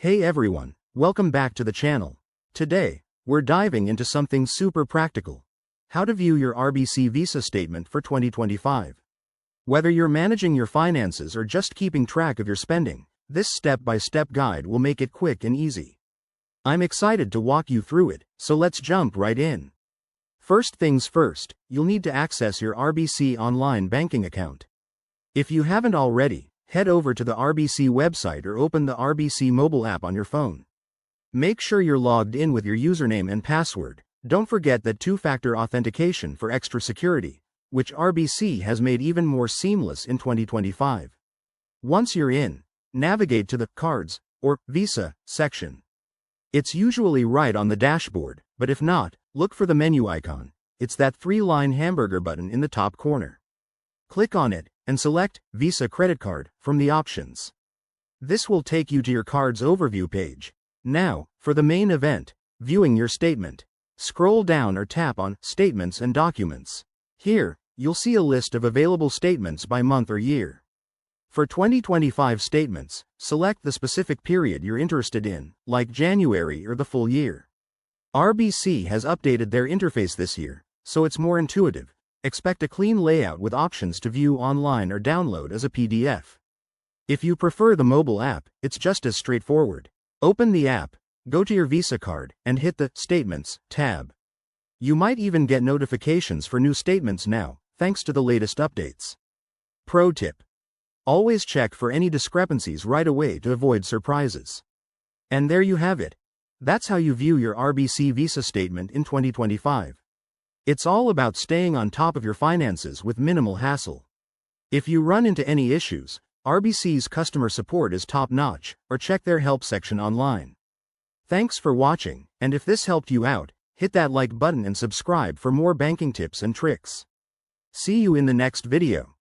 Hey everyone, welcome back to the channel. Today, we're diving into something super practical. How to view your RBC Visa statement for 2025. Whether you're managing your finances or just keeping track of your spending, this step-by-step guide will make it quick and easy. I'm excited to walk you through it, so let's jump right in. First things first, you'll need to access your RBC online banking account. If you haven't already, head over to the RBC website or open the RBC mobile app on your phone. Make sure you're logged in with your username and password. Don't forget that two-factor authentication for extra security, which RBC has made even more seamless in 2025. Once you're in, navigate to the Cards or Visa section. It's usually right on the dashboard, but if not, look for the menu icon. It's that three-line hamburger button in the top corner. Click on it and select Visa Credit Card from the options. This will take you to your card's overview page. Now, for the main event, viewing your statement. Scroll down or tap on Statements and Documents. Here, you'll see a list of available statements by month or year. For 2025 statements, select the specific period you're interested in, like January or the full year. RBC has updated their interface this year, so it's more intuitive. Expect a clean layout with options to view online or download as a PDF. If you prefer the mobile app, it's just as straightforward. Open the app, go to your Visa card, and hit the Statements tab. You might even get notifications for new statements now, thanks to the latest updates. Pro tip: always check for any discrepancies right away to avoid surprises. And there you have it. That's how you view your RBC Visa statement in 2025. It's all about staying on top of your finances with minimal hassle. If you run into any issues, RBC's customer support is top-notch, or check their help section online. Thanks for watching, and if this helped you out, hit that like button and subscribe for more banking tips and tricks. See you in the next video.